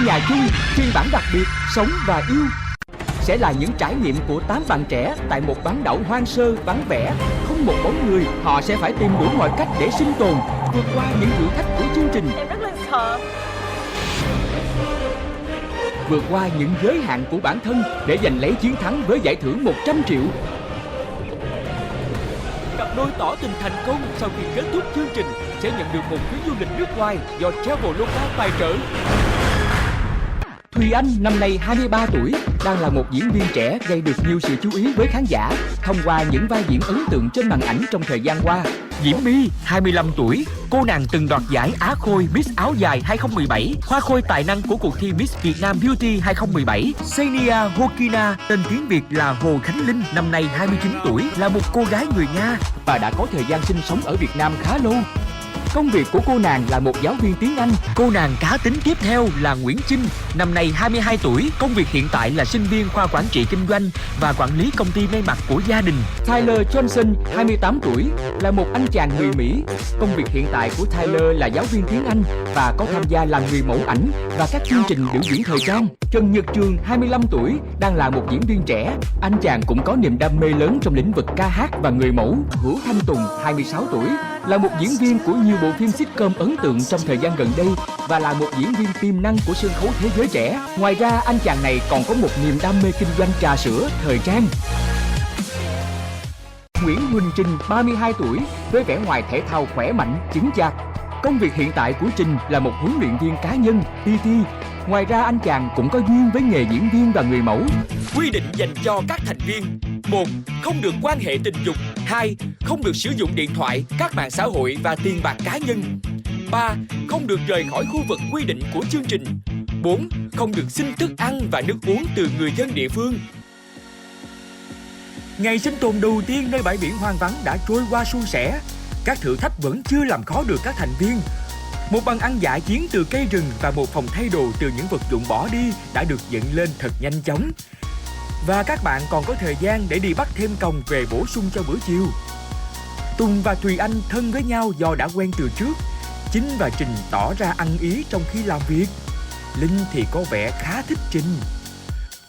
nhà chung, phiên bản đặc biệt Sống và Yêu sẽ là những trải nghiệm của 8 bạn trẻ tại một bán đảo hoang sơ, vắng vẻ, không một bóng người. Họ sẽ phải tìm đủ mọi cách để sinh tồn, vượt qua những thử thách của chương trình. Em rất là sợ. Vượt qua những giới hạn của bản thân để giành lấy chiến thắng với giải thưởng 100 triệu. Cặp đôi tỏ tình thành công sau khi kết thúc chương trình sẽ nhận được một chuyến du lịch nước ngoài do Traveloka tài trợ. Thùy Anh năm nay 23 tuổi, đang là một diễn viên trẻ gây được nhiều sự chú ý với khán giả thông qua những vai diễn ấn tượng trên màn ảnh trong thời gian qua. Diễm My, 25 tuổi, cô nàng từng đoạt giải Á Khôi Miss Áo Dài 2017, hoa khôi tài năng của cuộc thi Miss Việt Nam Beauty 2017. Senia Hokina, tên tiếng Việt là Hồ Khánh Linh, năm nay 29 tuổi, là một cô gái người Nga và đã có thời gian sinh sống ở Việt Nam khá lâu. Công việc của cô nàng là một giáo viên tiếng Anh. Cô nàng cá tính tiếp theo là Nguyễn Chinh, năm nay 22 tuổi. Công việc hiện tại là sinh viên khoa quản trị kinh doanh và quản lý công ty may mặc của gia đình. Tyler Johnson, 28 tuổi, là một anh chàng người Mỹ. Công việc hiện tại của Tyler là giáo viên tiếng Anh và có tham gia làm người mẫu ảnh và các chương trình biểu diễn thời trang. Trần Nhật Trường, 25 tuổi, đang là một diễn viên trẻ. Anh chàng cũng có niềm đam mê lớn trong lĩnh vực ca hát và người mẫu. Hữu Thanh Tùng, 26 tuổi, là một diễn viên của nhiều bộ phim sitcom ấn tượng trong thời gian gần đây và là một diễn viên tiềm năng của sân khấu thế giới trẻ. Ngoài ra, anh chàng này còn có một niềm đam mê kinh doanh trà sữa, thời trang. Nguyễn Huỳnh Trinh, 32 tuổi, với vẻ ngoài thể thao khỏe mạnh, chững chạc. Công việc hiện tại của Trinh là một huấn luyện viên cá nhân, PT. Ngoài ra, anh chàng cũng có duyên với nghề diễn viên và người mẫu. Quy định dành cho các thành viên: 1. Không được quan hệ tình dục. 2. Không được sử dụng điện thoại, các mạng xã hội và tiền bạc cá nhân. 3. Không được rời khỏi khu vực quy định của chương trình. 4. Không được xin thức ăn và nước uống từ người dân địa phương. Ngày sinh tồn đầu tiên nơi bãi biển hoang vắng đã trôi qua suôn sẻ. Các thử thách vẫn chưa làm khó được các thành viên. Một bàn ăn dã chiến từ cây rừng và một phòng thay đồ từ những vật dụng bỏ đi đã được dựng lên thật nhanh chóng. Và các bạn còn có thời gian để đi bắt thêm còng về bổ sung cho bữa chiều. Tùng và Thùy Anh thân với nhau do đã quen từ trước. Chính và Trình tỏ ra ăn ý trong khi làm việc. Linh thì có vẻ khá thích Trình.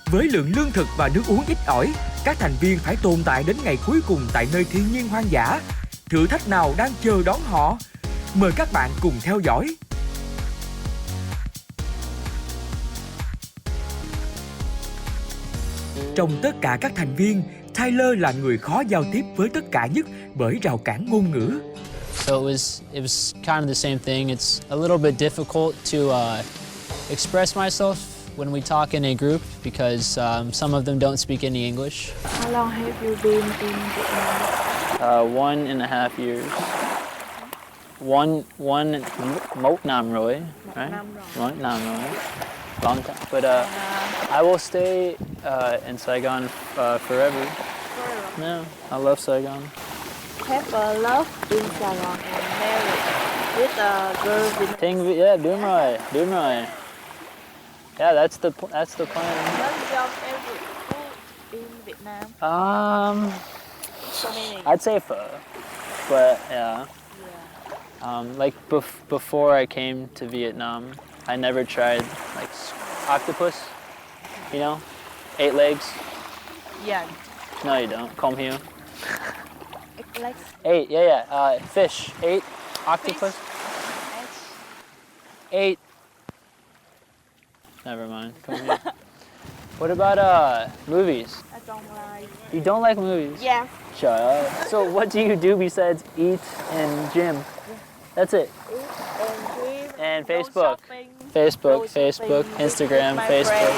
Với lượng lương thực và nước uống ít ỏi, các thành viên phải tồn tại đến ngày cuối cùng tại nơi thiên nhiên hoang dã. Thử thách nào đang chờ đón họ? Mời các bạn cùng theo dõi. Trong tất cả các thành viên, Tyler là người khó giao tiếp với tất cả nhất bởi rào cản ngôn ngữ. So it was kind of the same thing. It's a little bit difficult to express myself when we talk in a group because some of them don't speak any English. How long have you been in Vietnam? 1.5 years. Một năm rồi, right? Một năm rồi. Long time. But I will stay in Saigon forever. Yeah, I love Saigon. Have a love in Saigon and married with a girl Vietnamese. Yeah, đúng rồi. Yeah, that's the plan. What's your favorite food in Vietnam? So many. I'd say pho, but yeah. Like before I came to Vietnam, I never tried like octopus. You know, 8 legs. Yeah. No, you don't. Come here. Like 8. Yeah. Fish. 8. Octopus. 8. Never mind. Come here. What about movies? I don't like. You don't like movies? Yeah. Trời ơi. So what do you do besides eat and gym? That's it. Eat and dream. And Go Facebook. shopping. Facebook, Go shopping Facebook, with Instagram, my Facebook. friend.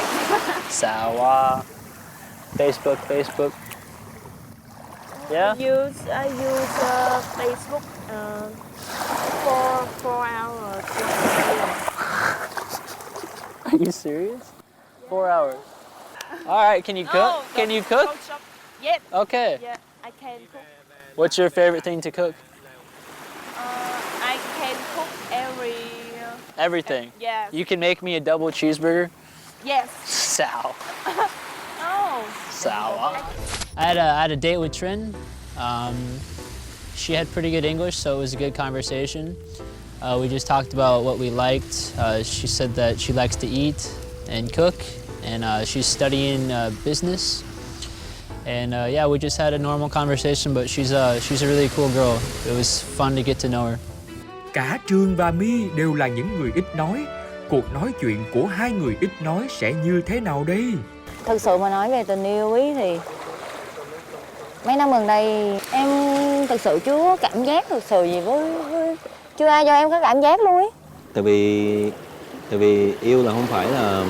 Sawa. Facebook. Yeah? I use Facebook for 4 hours. Are you serious? 4 hours. All right, can you cook? Can you cook? Go shop. Yep. Okay. Yeah, I can cook. What's your favorite thing to cook? I can cook Everything. Yeah. You can make me a double cheeseburger? Yes. Sao. Oh. Sawa. I had a date with Trin. She had pretty good English, so it was a good conversation. We just talked about what we liked. She said that she likes to eat and cook, and she's studying business. And yeah, we just had a normal conversation, but she's a really cool girl. It was fun to get to know her. Cả Trường và My đều là những người ít nói. Cuộc nói chuyện của hai người ít nói sẽ như thế nào đây? Thực sự mà nói về tình yêu ý thì mấy năm gần đây em thực sự chưa có cảm giác thực sự gì với chưa ai cho em có cảm giác luôn ấy. Tại vì yêu là không phải là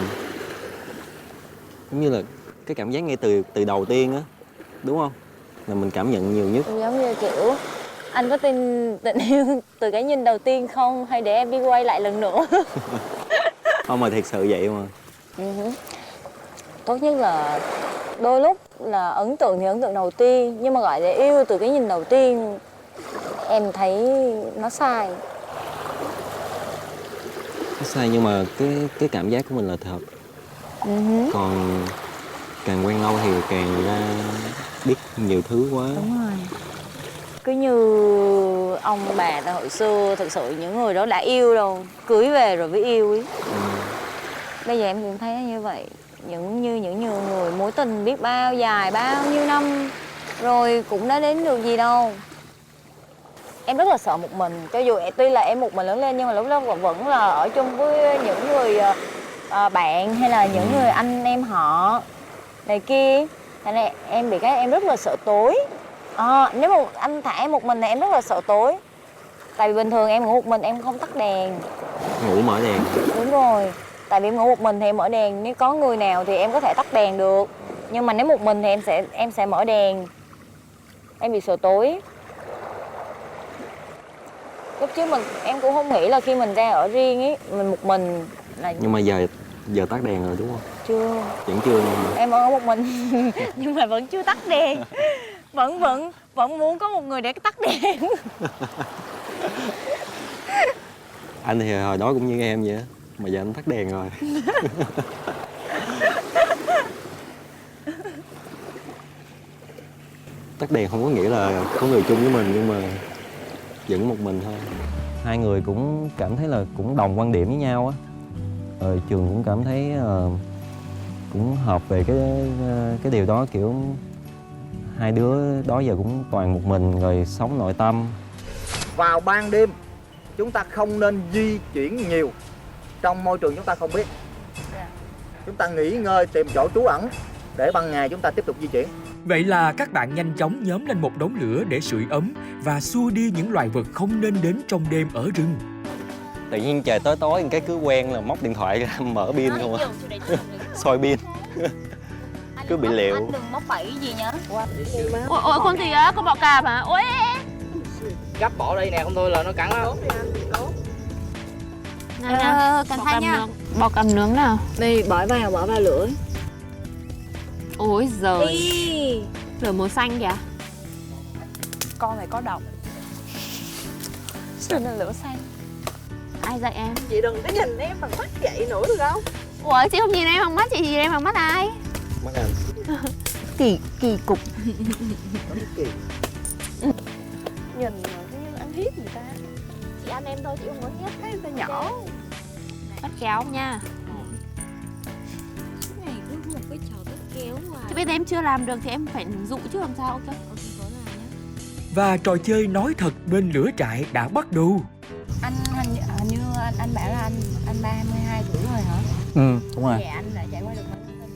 giống như là cái cảm giác ngay từ đầu tiên á, đúng không? Là mình cảm nhận nhiều nhất. Giống như kiểu anh có tin tình yêu từ cái nhìn đầu tiên không, hay để em đi quay lại lần nữa? Không, mà thiệt sự vậy mà. Tốt nhất là đôi lúc là ấn tượng thì ấn tượng đầu tiên, nhưng mà gọi là yêu từ cái nhìn đầu tiên em thấy nó sai. Nó sai nhưng mà cái cảm giác của mình là thật. Còn càng quen lâu thì càng ra biết nhiều thứ quá. Đúng rồi. Cứ như ông bà ta hồi xưa, thực sự những người đó đã yêu đâu, cưới về rồi mới yêu ấy. Bây giờ em cũng thấy như vậy. Những người mối tình biết bao dài bao nhiêu năm rồi cũng đã đến được gì đâu. Em rất là sợ một mình, cho dù tuy là em một mình lớn lên nhưng mà lúc đó vẫn là ở chung với những người bạn hay là những người anh em họ này kia. Thành ra em bị cái em rất là sợ tối. Nếu mà anh thả em một mình thì em rất là sợ tối. Tại vì bình thường em ngủ một mình em không tắt đèn. Ngủ mở đèn. Đúng rồi. Tại vì em ngủ một mình thì em mở đèn, nếu có người nào thì em có thể tắt đèn được. Nhưng mà nếu một mình thì em sẽ mở đèn. Em bị sợ tối. Lúc trước em cũng không nghĩ là khi mình ra ở riêng ấy, mình một mình là... Nhưng mà giờ tắt đèn rồi đúng không? Chưa. Vẫn chưa nhưng mà... Em ở một mình nhưng mà vẫn chưa tắt đèn. Vẫn muốn có một người để tắt đèn. Anh thì hồi đó cũng như em vậy á, mà giờ anh tắt đèn rồi. Tắt đèn không có nghĩa là có người chung với mình, nhưng mà vẫn một mình thôi. Hai người cũng cảm thấy là cũng đồng quan điểm với nhau á. Rồi Trường cũng cảm thấy cũng hợp về cái điều đó, kiểu hai đứa đó giờ cũng toàn một mình rồi sống nội tâm. Vào ban đêm chúng ta không nên di chuyển nhiều trong môi trường chúng ta không biết. Chúng ta nghỉ ngơi tìm chỗ trú ẩn để ban ngày chúng ta tiếp tục di chuyển. Vậy là các bạn nhanh chóng nhóm lên một đống lửa để sưởi ấm và xua đi những loài vật không nên đến trong đêm ở rừng. Tự nhiên trời tối cái cứ quen là móc điện thoại ra mở pin không à. Soi pin. Cứ bị liệu. Anh đừng móc bẫy gì nhá. Ôi con gì á, con bọ cạp hả? Ôi Gấp bỏ đây nè, không thôi là nó cắn đó. cẩn thận nha. Bọ cạp nướng nào. Đi bỏ vào lửa. Ôi giời. Lửa màu xanh kìa. Con này có độc. Sao nên lửa xanh? Ai dạy em? Chị đừng có nhìn em bằng mắt vậy nữa được không? Ủa chị không nhìn em bằng mắt, chị nhìn em bằng mắt ai? Mắt anh. Kỳ cục. Nhìn mà cái anh hiếp người ta. Chị anh em thôi, chị không có hiếp cái người ta nhỏ. Bắt kéo nha. Suốt ngày cứ một cái trò bắt kéo hoài. Thì bây giờ em chưa làm được thì em phải dụ chứ làm sao, ok? Và trò chơi nói thật bên lửa trại đã bắt đầu. Anh hình như anh bảo là anh 32 tuổi rồi hả? Đúng rồi. Vậy anh đã trải qua được mấy mối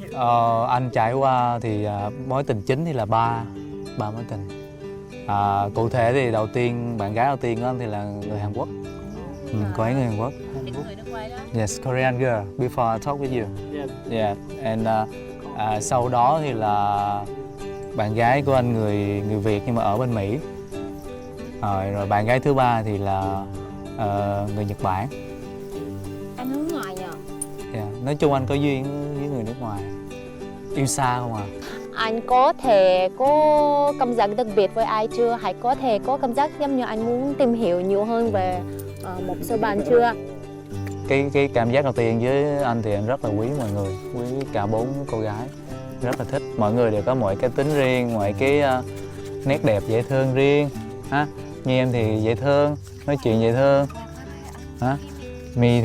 tình rồi? Anh trải qua thì mối tình chính thì là ba mối tình. Cụ thể thì bạn gái đầu tiên của anh thì là người Hàn Quốc. Cô ấy người Hàn Quốc. Người nước ngoài đó. Yes, Korean girl. Before I talk with you. Yeah. And sau đó thì là bạn gái của anh người Việt nhưng mà ở bên Mỹ. Rồi bạn gái thứ ba thì là người Nhật Bản. Anh hướng ngoại nhờ? Yeah. Nói chung anh có duyên với người nước ngoài. Yêu xa không à? Anh có thể có cảm giác đặc biệt với ai chưa? Hay có thể có cảm giác giống như anh muốn tìm hiểu nhiều hơn về một số bạn chưa? Cái cảm giác đầu tiên với anh thì anh rất là quý mọi người, quý cả 4 cô gái. Rất là thích, mọi người đều có mỗi cái tính riêng, mỗi cái nét đẹp dễ thương riêng ha. Nhi em thì dễ thương, nói chuyện dễ thương. Hả? My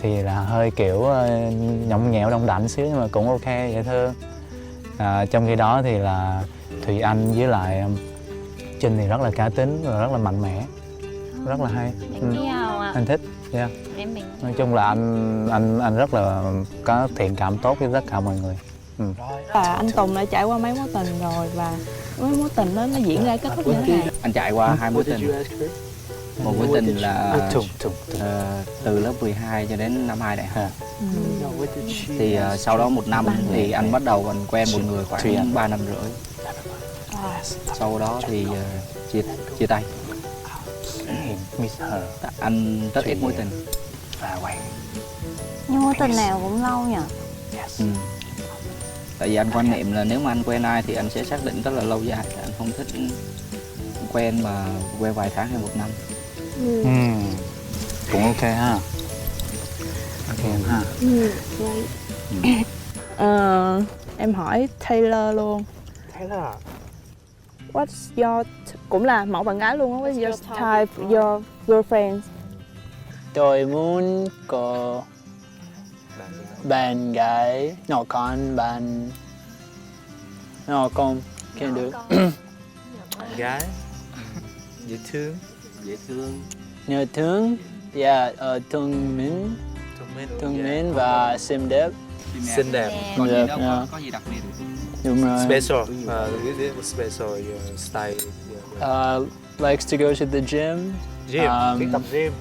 thì là hơi kiểu nhõng nhẽo đông đảnh xíu nhưng mà cũng ok, dễ thương. Trong khi đó thì là Thùy Anh với lại Trinh thì rất là cá tính và rất là mạnh mẽ, rất là hay. Đáng yêu à. Anh thích. Yeah. Em mình. Nói chung là anh rất là có thiện cảm tốt với tất cả mọi người. Và anh Tùng đã trải qua mấy mối tình rồi và mấy mối tình đó nó diễn ra kết thúc như thế nào? Anh trải qua 2 mối tình. Một mối tình là từ lớp 12 cho đến năm 2 đại học. Thì sau đó 1 năm thì anh bắt đầu anh quen một người khoảng 3 năm rưỡi. Sau đó thì chia tay. Anh rất ít mối tình. Nhưng mối tình nào cũng lâu nhỉ? Tại vì anh quan niệm là nếu mà anh quen ai thì anh sẽ xác định rất là lâu dài. Anh không thích quen mà quen vài tháng hay 1 năm. Cũng ok ha. Ok ha. Em hỏi Taylor luôn. Taylor. What's your cũng là mẫu bạn gái luôn á. What's your type, your girlfriend? Tôi muốn có bạn gái nhỏ con bạn nhỏ con can do. Bạn gái dễ thương. Nhớ thương, yeah, thương mến và xinh đẹp. Xinh đẹp. Còn gì Đẹp, đâu yeah. có gì đặc biệt. Đúng rồi. Special. Special style. Likes to go to the gym. Gym. Thích tập gym.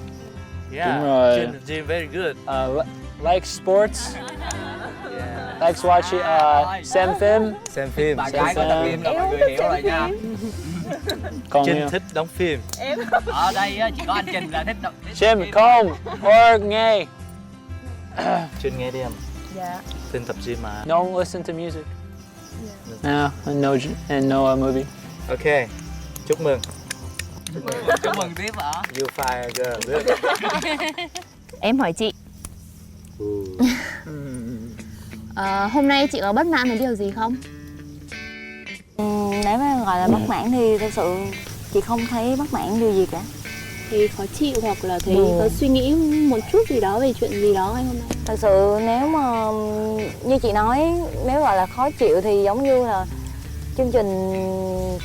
Đúng rồi. Gym very good. Likes sports. Likes watching, xem phim. Xem phim. Bạn gái có tập gym là mọi người hiểu rồi nha. Còn Trinh thích đóng phim. Ở đây á, chỉ có anh Trinh là thích đọc. Xem không or nghe. Trinh nghe đi em. Dạ. Trinh tập gym mà. Don't listen to music. No, and no movie. Ok. Chúc mừng. Chúc mừng tiếp hả? You fire girl. Good. Em hỏi chị. Hôm nay chị có bất mãn với điều gì không? Nếu mà gọi là bất mãn thì thật sự chị không thấy bất mãn điều gì cả. Thì khó chịu hoặc là thấy có suy nghĩ một chút gì đó về chuyện gì đó hay hôm nay? Thật sự nếu mà như chị nói, nếu gọi là khó chịu thì giống như là chương trình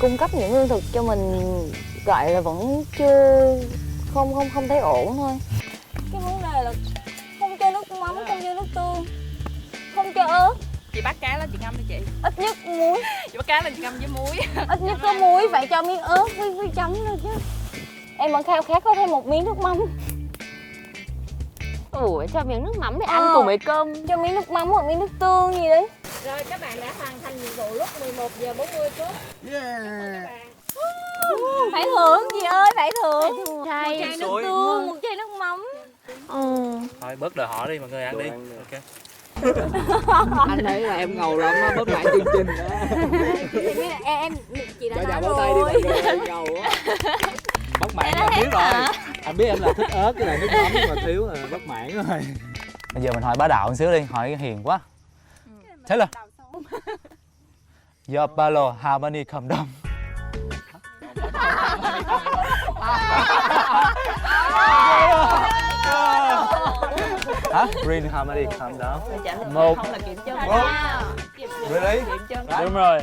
cung cấp những lương thực cho mình gọi là vẫn chưa không thấy ổn thôi. Cái vấn đề là không cho nước mắm, không cho nước tương, không cho ớt. Chị bắt cá lên chị ngâm đi chị. Ít nhất muối. Chị bắt cá lên chị ngâm với muối. Ít nhất có muối, phải cho miếng ớt với chấm nữa chứ. Em vẫn khao khát có thêm một miếng nước mắm. Ủa, cho miếng nước mắm để ăn cùng với cơm. Cho miếng nước mắm hoặc miếng nước tương gì đấy. Rồi các bạn đã hoàn thành nhiệm vụ lúc 11:40 phút. Phải thưởng chị ơi, phải thưởng. Một chai nước tương, một chai nước mắm. Thôi bớt đòi hỏi đi mọi người ăn đi. Ok. Anh thấy là em ngầu lắm á, bất mãn chương trình đó. Em chị đã nói tay đi rồi. mọi người, em ngầu á. Bất mãn là biết rồi. Anh biết em là thích ớt cái này nước mắm nhưng mà thiếu là bất mãn rồi. Bây giờ mình hỏi bá đạo một xíu đi, hỏi hiền quá. Thế là Your Palo how many condom? Hả? Green how many condom? Một. Không là kiểm chân. Really? Đúng rồi.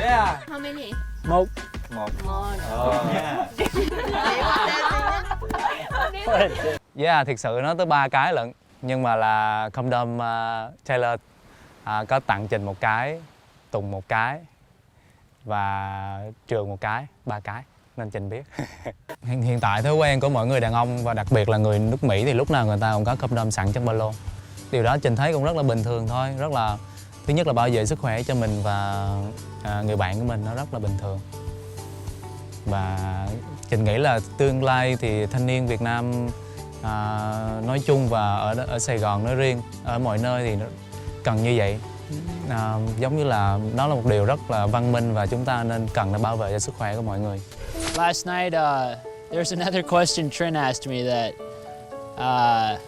Yeah. How many? Một. Yeah, thiệt sự nó tới 3 cái lận. Nhưng mà là condom Taylor có tặng Trình 1 cái, Tùng 1 cái và Trường 1 cái, 3 cái nên Trình biết. Hiện tại thói quen của mọi người đàn ông và đặc biệt là người nước Mỹ thì lúc nào người ta cũng có condom sẵn trong ba lô. Điều đó Trình thấy cũng rất là bình thường thôi, rất là thứ nhất là bảo vệ sức khỏe cho mình và người bạn của mình, nó rất là bình thường. Và Trình nghĩ là tương lai thì thanh niên Việt Nam nói chung và ở Sài Gòn nói riêng, ở mọi nơi thì nó cần như vậy. Giống như là nó là một điều rất là văn minh và chúng ta nên cần để bảo vệ cho sức khỏe của mọi người. Last night, there's another question Trent asked me that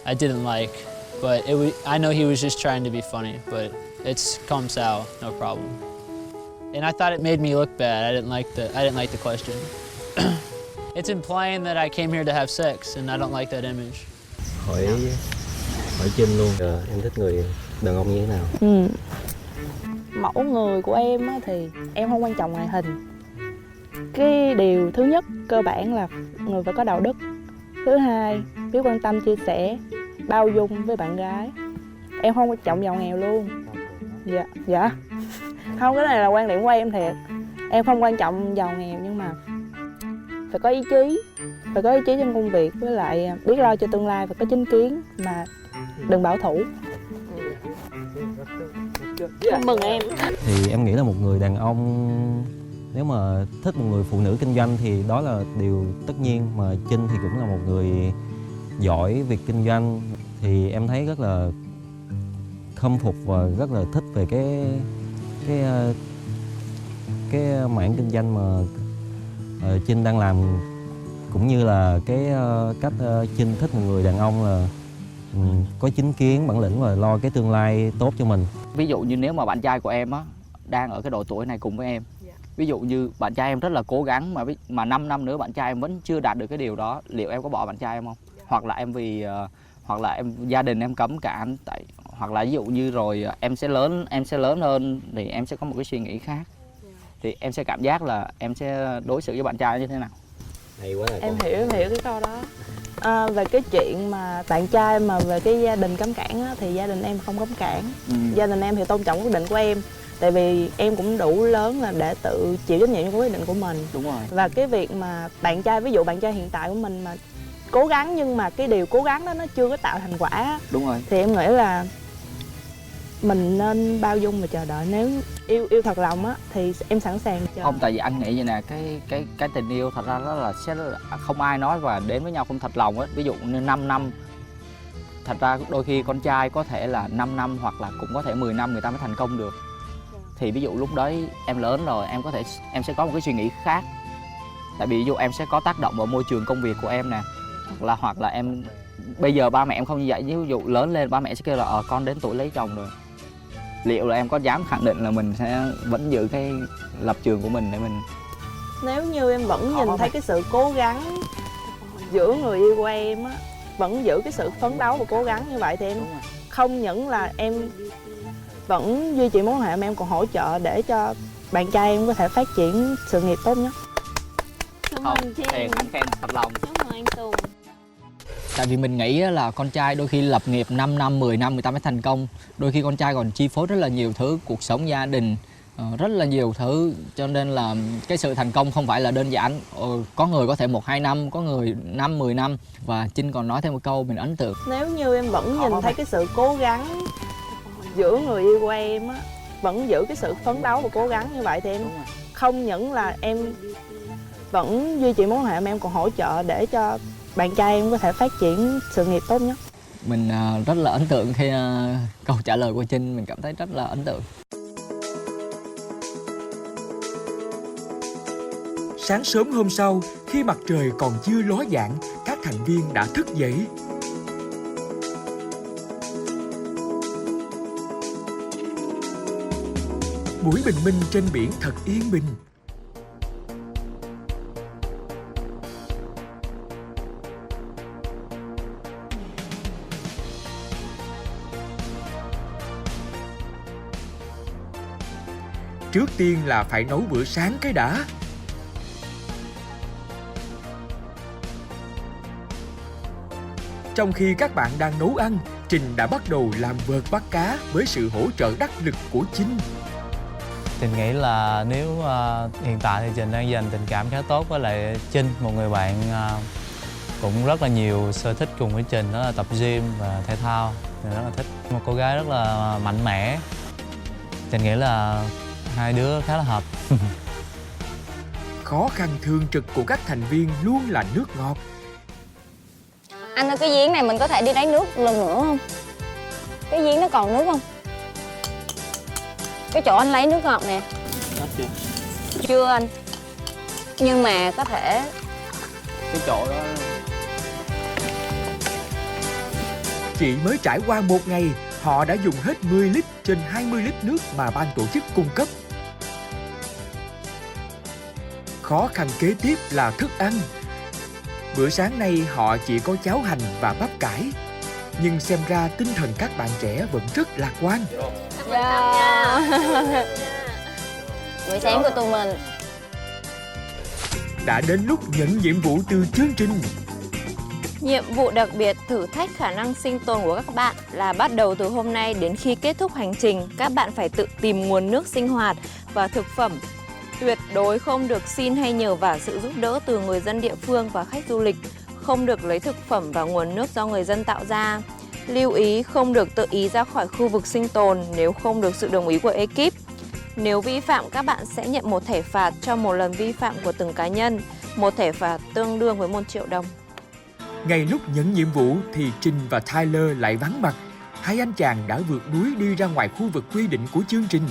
I didn't like, but I know he was just trying to be funny, but it's comes out, no problem. And I thought it made me look bad. I didn't like the question. It's implying that I came here to have sex, and I don't like that image. Hỏi Trinh luôn, em thích người đàn ông như thế nào? Mẫu người của em á, thì em không quan trọng ngoại hình. Cái điều thứ nhất cơ bản là người phải có đạo đức. Thứ hai, biết quan tâm chia sẻ, bao dung với bạn gái. Em không quan trọng giàu nghèo luôn. Dạ. Không, cái này là quan điểm của em thiệt. Em không quan trọng giàu nghèo, nhưng mà phải có ý chí. Phải có ý chí trong công việc, với lại biết lo cho tương lai, phải có chính kiến mà đừng bảo thủ. Chúc mừng em. Thì em nghĩ là một người đàn ông nếu mà thích một người phụ nữ kinh doanh thì đó là điều tất nhiên, mà Trinh thì cũng là một người giỏi việc kinh doanh, thì em thấy rất là khâm phục và rất là thích về cái mảng kinh doanh mà Trinh đang làm, cũng như là cái cách Trinh thích một người đàn ông là có chính kiến, bản lĩnh và lo cái tương lai tốt cho mình. Ví dụ như nếu mà bạn trai của em á đang ở cái độ tuổi này cùng với em, ví dụ như bạn trai em rất là cố gắng mà 5 năm nữa bạn trai em vẫn chưa đạt được cái điều đó, liệu em có bỏ bạn trai em không? Hoặc là em hoặc là gia đình em cấm cản, hoặc là ví dụ như rồi em sẽ lớn hơn thì em sẽ có một cái suy nghĩ khác, thì em sẽ cảm giác là em sẽ đối xử với bạn trai như thế nào? Hay quá này, Em hiểu cái câu đó. Về cái chuyện mà bạn trai mà về cái gia đình cấm cản á, thì gia đình em không cấm cản. Gia đình em thì tôn trọng quyết định của em, tại vì em cũng đủ lớn là để tự chịu trách nhiệm cho quyết định của mình. Đúng rồi. Và cái việc mà bạn trai, ví dụ bạn trai hiện tại của mình mà cố gắng nhưng mà cái điều cố gắng đó nó chưa có tạo thành quả, đúng rồi, thì em nghĩ là mình nên bao dung và chờ đợi. Nếu yêu thật lòng á thì em sẵn sàng chờ. Không, tại vì anh nghĩ vậy nè, cái tình yêu thật ra đó là không ai nói và đến với nhau không thật lòng hết. Ví dụ như 5 năm, thật ra đôi khi con trai có thể là 5 năm hoặc là cũng có thể 10 năm người ta mới thành công được. Thì ví dụ lúc đấy em lớn rồi, em sẽ có một cái suy nghĩ khác. Tại vì ví dụ em sẽ có tác động vào môi trường công việc của em nè, hoặc là em bây giờ ba mẹ em không như vậy, ví dụ lớn lên ba mẹ sẽ kêu là con đến tuổi lấy chồng rồi, liệu là em có dám khẳng định là mình sẽ vẫn giữ cái lập trường của mình để mình... Nếu như em vẫn nhìn thấy cái sự cố gắng giữa người yêu của em á, vẫn giữ cái sự phấn đấu và cố gắng như vậy, thì em không những là em vẫn duy trì mối quan hệ mà em còn hỗ trợ để cho bạn trai em có thể phát triển sự nghiệp tốt nhất. Cảm ơn chị. Anh khen thật lòng. Cảm ơn anh Tùng. Tại vì mình nghĩ là con trai đôi khi lập nghiệp 5 năm, 10 năm người ta mới thành công. Đôi khi con trai còn chi phối rất là nhiều thứ, cuộc sống gia đình, rất là nhiều thứ. Cho nên là cái sự thành công không phải là đơn giản. Có người có thể 1-2 năm, có người 5-10 năm. Và Trinh còn nói thêm một câu mình ấn tượng. Nếu như em vẫn nhìn thấy cái sự cố gắng giữa người yêu của em á, vẫn giữ cái sự phấn đấu và cố gắng như vậy, thì em không những là em vẫn duy trì mối quan hệ mà em còn hỗ trợ để cho bạn trai em có thể phát triển sự nghiệp tốt nhất. Mình rất là ấn tượng khi câu trả lời của Trinh, mình cảm thấy rất là ấn tượng. Sáng sớm hôm sau, khi mặt trời còn chưa ló dạng, các thành viên đã thức dậy. Buổi bình minh trên biển thật yên bình. Trước tiên là phải nấu bữa sáng cái đã. Trong khi các bạn đang nấu ăn, Trình đã bắt đầu làm vợt bắt cá với sự hỗ trợ đắc lực của Trinh. Trình nghĩ là nếu hiện tại thì Trình đang dành tình cảm khá tốt với lại Trinh, một người bạn cũng rất là nhiều sở thích cùng với Trình, đó là tập gym và thể thao. Trình rất là thích một cô gái rất là mạnh mẽ. Trình nghĩ là hai đứa khá là hợp. Khó khăn thường trực của các thành viên luôn là nước ngọt. Anh ơi, cái giếng này mình có thể đi lấy nước lần nữa không? Cái giếng nó còn nước không? Cái chỗ anh lấy nước ngọt nè. Chưa anh. Nhưng mà có thể... Cái chỗ đó... Chỉ mới trải qua một ngày, họ đã dùng hết 10 lít trên 20 lít nước mà ban tổ chức cung cấp. Khó khăn kế tiếp là thức ăn. Bữa sáng nay họ chỉ có cháo hành và bắp cải. Nhưng xem ra tinh thần các bạn trẻ vẫn rất lạc quan. Buổi sáng của tụi mình. Đã đến lúc nhận nhiệm vụ từ chương trình. Nhiệm vụ đặc biệt thử thách khả năng sinh tồn của các bạn là bắt đầu từ hôm nay đến khi kết thúc hành trình, các bạn phải tự tìm nguồn nước sinh hoạt và thực phẩm. Tuyệt đối không được xin hay nhờ vả sự giúp đỡ từ người dân địa phương và khách du lịch, không được lấy thực phẩm và nguồn nước do người dân tạo ra. Lưu ý không được tự ý ra khỏi khu vực sinh tồn nếu không được sự đồng ý của ekip. Nếu vi phạm, các bạn sẽ nhận một thẻ phạt cho một lần vi phạm của từng cá nhân. Một thẻ phạt tương đương với 1 triệu đồng. Ngay lúc nhận nhiệm vụ thì Trinh và Tyler lại vắng mặt. Hai anh chàng đã vượt núi đi ra ngoài khu vực quy định của chương trình.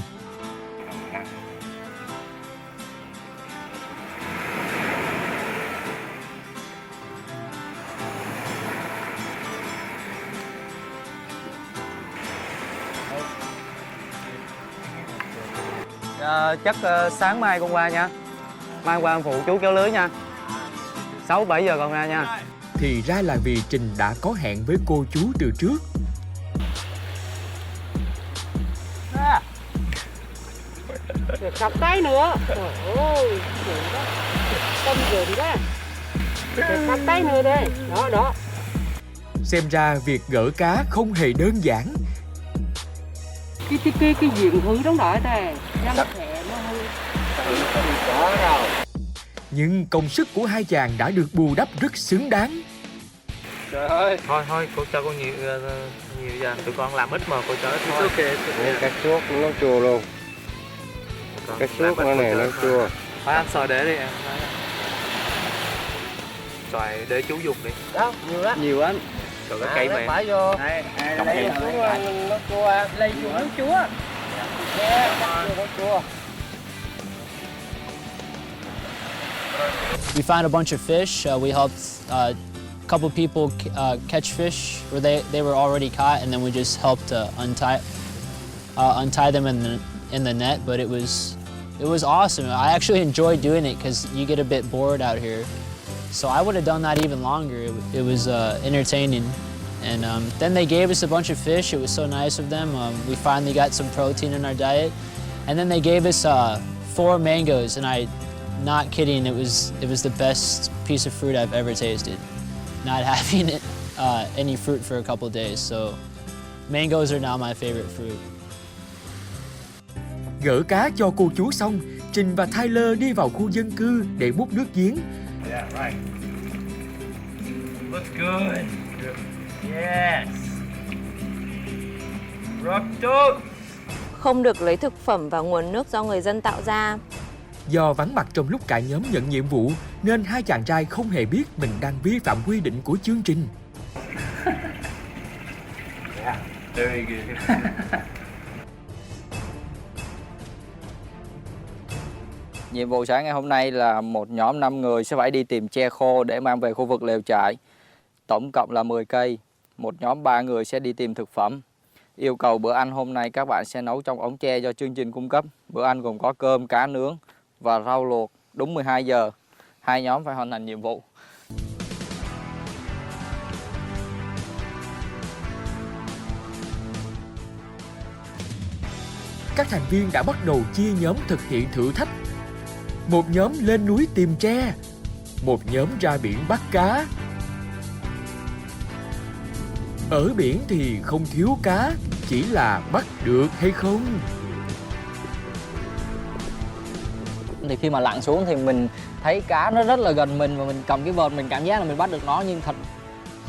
Chắc sáng mai con qua nha. Mai qua phụ chú kéo lưới nha. 6-7 giờ con ra nha. Thì ra là vì Trình đã có hẹn với cô chú từ trước. Sọc cái nữa. Trời ơi, tâm rượm quá. Sọc cái nữa đây. Đó, đó. Xem ra việc gỡ cá không hề đơn giản. Cái diện hư đóng đợi này. Răng thẻ nó hư. Đó rồi. Nhưng công sức của hai chàng đã được bù đắp rất xứng đáng. Trời ơi. Thôi, cô cho con nhiều giờ. Tụi con làm ít mà cô cho ít thôi. Cái suốt nó chua luôn. Cái suốt nó này nó chua. Thôi anh xoài để đi em. Xoài để chú dùng đi. Đó, nhiều lắm. Nhiều anh. Rồi cái cây mà em. Phải vô. Lấy nó chua. Lấy nước chúa. Nó chua. We found a bunch of fish. We helped a couple people catch fish where they were already caught, and then we just helped untie them in the net. But it was awesome. I actually enjoyed doing it because you get a bit bored out here. So I would have done that even longer. It was entertaining. And then they gave us a bunch of fish. It was so nice of them. We finally got some protein in our diet. And then they gave us 4 mangoes, and not kidding, it was the best piece of fruit I've ever tasted. Not having any fruit for a couple days, so mangoes are now my favorite fruit. Gỡ cá cho cô chú xong, Trình và Tyler đi vào khu dân cư để múc nước giếng. Yeah, right. Looks good. Yes. Rock dog. Không được lấy thực phẩm và nguồn nước do người dân tạo ra. Do vắng mặt trong lúc cả nhóm nhận nhiệm vụ nên hai chàng trai không hề biết mình đang vi phạm quy định của chương trình. Yeah, very good. Nhiệm vụ sáng ngày hôm nay là một nhóm 5 người sẽ phải đi tìm tre khô để mang về khu vực lều trại. Tổng cộng là 10 cây. Một nhóm 3 người sẽ đi tìm thực phẩm. Yêu cầu bữa ăn hôm nay các bạn sẽ nấu trong ống tre do chương trình cung cấp. Bữa ăn gồm có cơm, cá nướng và rau luộc đúng 12 giờ. Hai nhóm phải hoàn thành nhiệm vụ. Các thành viên đã bắt đầu chia nhóm thực hiện thử thách. Một nhóm lên núi tìm tre, một nhóm ra biển bắt cá. Ở biển thì không thiếu cá, chỉ là bắt được hay không. Thì khi mà lặn xuống thì mình thấy cá nó rất là gần mình và mình cầm cái vợt mình cảm giác là mình bắt được nó, nhưng thật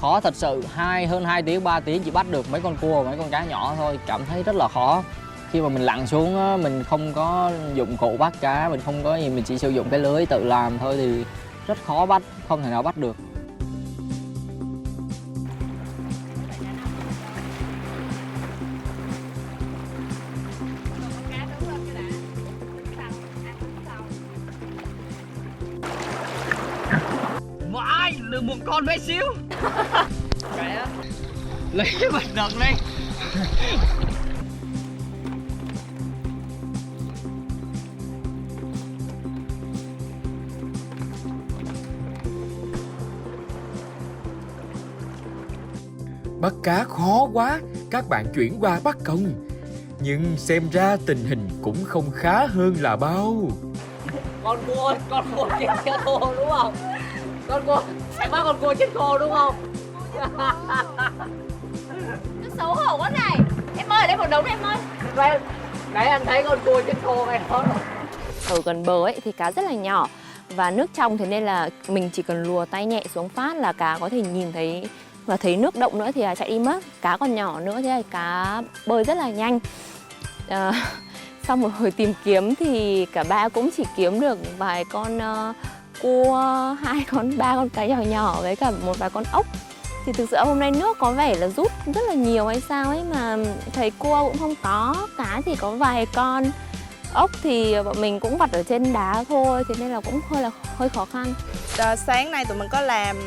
khó thật sự. hơn 2 tiếng 3 tiếng chỉ bắt được mấy con cua, mấy con cá nhỏ thôi, cảm thấy rất là khó. Khi mà mình lặn xuống mình không có dụng cụ bắt cá, mình không có gì, mình chỉ sử dụng cái lưới tự làm thôi thì rất khó bắt, không thể nào bắt được. Vãi, được một con bé xíu. Lấy cái bật đợt lên. Bắt cá khó quá, các bạn chuyển qua bắt công. Nhưng xem ra tình hình cũng không khá hơn là bao. Con cua chết khô đúng không? Con cua, em bắt con cua chết khô đúng không? Nó xấu hổ quá này. Em ơi, ở đây một đống này em ơi. Nãy anh thấy con cua chết khô ngay đó. Ở gần bờ ấy thì cá rất là nhỏ và nước trong, thế nên là mình chỉ cần lùa tay nhẹ xuống phát là cá có thể nhìn thấy và thấy nước động nữa thì là chạy đi mất. Cá còn nhỏ nữa thế là cá bơi rất là nhanh. Sau một hồi tìm kiếm thì cả ba cũng chỉ kiếm được vài con cua, ba con cá nhỏ nhỏ với cả một vài con ốc. Thì thực sự hôm nay nước có vẻ là rút rất là nhiều hay sao ấy, mà thấy cua cũng không có, cá thì có vài con. Ốc thì bọn mình cũng vặt ở trên đá thôi, thế nên là cũng hơi khó khăn. Sáng nay tụi mình có làm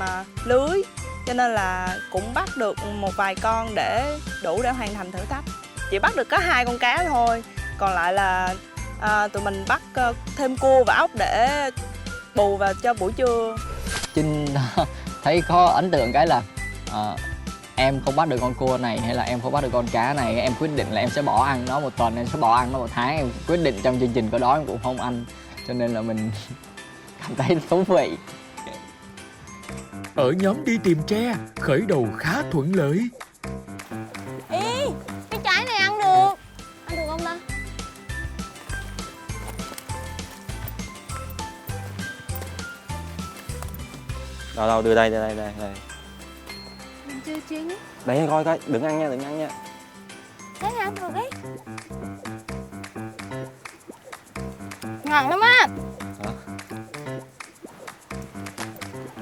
lưới, cho nên là cũng bắt được một vài con để đủ để hoàn thành thử thách. Chỉ bắt được có 2 con cá thôi, còn lại là tụi mình bắt thêm cua và ốc để bù vào cho buổi trưa. Trinh thấy có ấn tượng cái là em không bắt được con cua này hay là em không bắt được con cá này, em quyết định là em sẽ bỏ ăn nó 1 tuần, em sẽ bỏ ăn nó 1 tháng. Em quyết định trong chương trình có đói em cũng không ăn, cho nên là mình cảm thấy thú vị. Ở nhóm đi tìm tre, khởi đầu khá thuận lợi. Ê, cái trái này ăn được. Ăn được không ta? Đâu đưa đây. Mình chưa chín. Đây coi coi, đừng ăn nha. Cái này ăn được ấy. Ngon lắm á. Hả?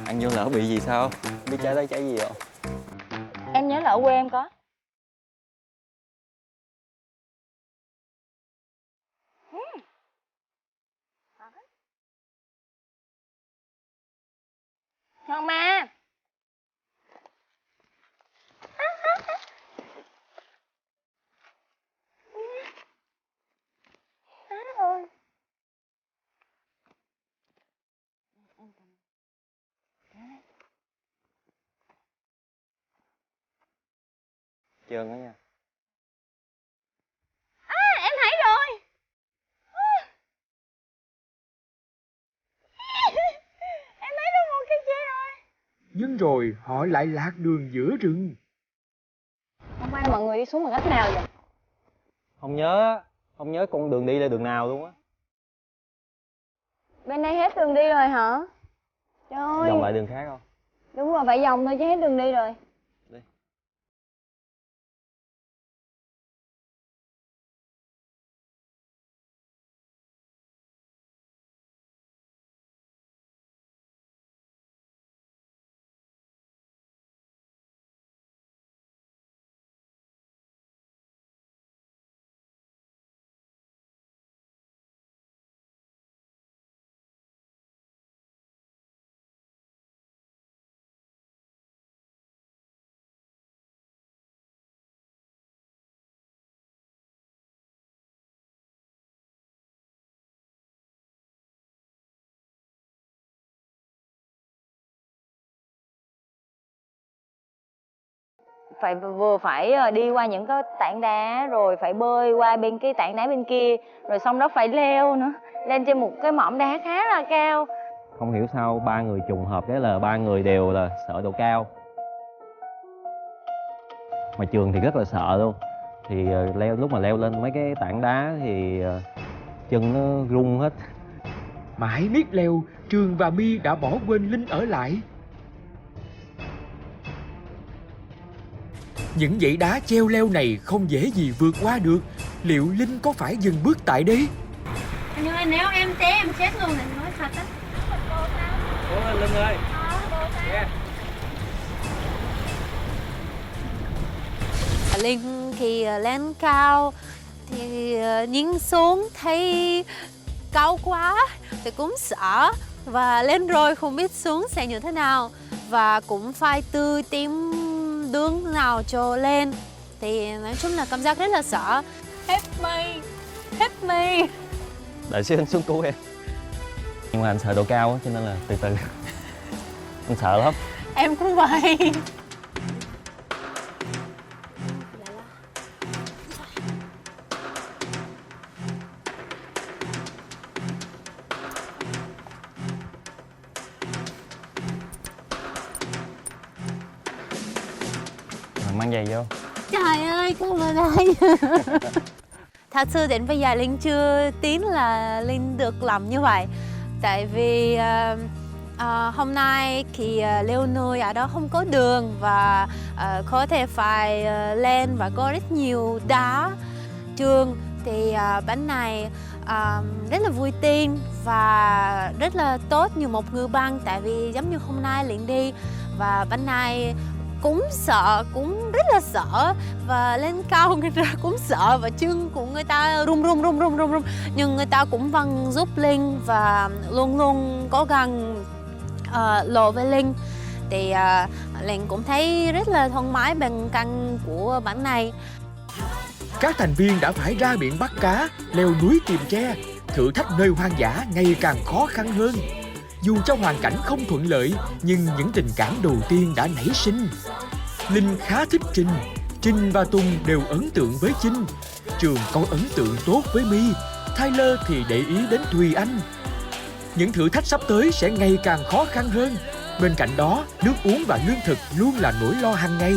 Ăn vô lỡ bị gì sao? Biết trái đó trái gì không? Em nhớ là ở quê em có. Ngon mà. Trơn đó nha. Em thấy rồi. Em thấy được một cái tre rồi. Nhưng rồi họ lại lạc đường giữa rừng. Hôm nay mọi người đi xuống bằng cách nào vậy? Không nhớ con đường đi là đường nào luôn á. Bên đây hết đường đi rồi hả? Trời ơi. Vòng lại đường khác không? Đúng rồi, phải vòng thôi chứ hết đường đi rồi. Đi. Vừa phải đi qua những cái tảng đá, rồi phải bơi qua bên cái tảng đá bên kia, rồi xong đó phải leo nữa, lên trên một cái mỏm đá khá là cao. Không hiểu sao 3 người trùng hợp cái là 3 người đều là sợ độ cao. Mà Trường thì rất là sợ luôn. Thì lúc mà leo lên mấy cái tảng đá thì chân nó run hết. Mãi miết leo, Trường và My đã bỏ quên Linh ở lại. Những dãy đá treo leo này không dễ gì vượt qua được. Liệu Linh có phải dừng bước tại đây? Nhưng mà nếu em té em chết luôn, mình nói thật á. Ủa Linh ơi. Linh thì lên cao thì nhìn xuống thấy cao quá thì cũng sợ, và lên rồi không biết xuống sẽ như thế nào, và cũng phải tự tìm đường nào cho lên, thì nói chung là cảm giác rất là sợ. Help me. Đợi xíu anh xuống cứu em. Nhưng mà anh sợ độ cao á, cho nên là từ từ. Anh sợ lắm. Em cũng vậy. mang giày vô. Trời ơi, con vào đây. Thật sự đến bây giờ Linh chưa tin là Linh được làm như vậy. Tại vì hôm nay thì leo núi ở đó không có đường và có thể phải lên và có rất nhiều đá trường. Thì bánh này rất là vui tin và rất là tốt như một người băng. Tại vì giống như hôm nay Linh đi và bánh này cũng sợ, cũng rất là sợ và lên cao người ta cũng sợ và chân của người ta run run nhưng người ta cũng vẫn giúp Linh và luôn luôn cố gắng lộ với Linh. Thì Linh cũng thấy rất là thoải mái bên cạnh của bản này. Các thành viên đã phải ra biển bắt cá, leo núi tìm tre. Thử thách nơi hoang dã ngày càng khó khăn hơn. Dù cho hoàn cảnh không thuận lợi, nhưng những tình cảm đầu tiên đã nảy sinh. Linh khá thích Trinh. Trinh và Tùng đều ấn tượng với Chinh. Trường có ấn tượng tốt với My. Tyler thì để ý đến Thùy Anh. Những thử thách sắp tới sẽ ngày càng khó khăn hơn. Bên cạnh đó, nước uống và lương thực luôn là nỗi lo hàng ngày.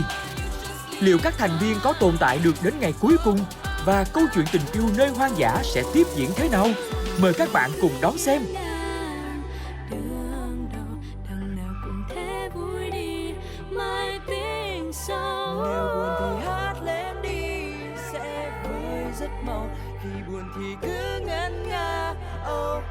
Liệu các thành viên có tồn tại được đến ngày cuối cùng? Và câu chuyện tình yêu nơi hoang dã sẽ tiếp diễn thế nào? Mời các bạn cùng đón xem. Nếu buồn thì hát lên đi, sẽ vơi rất mau. Khi buồn thì cứ ngân nga. Oh.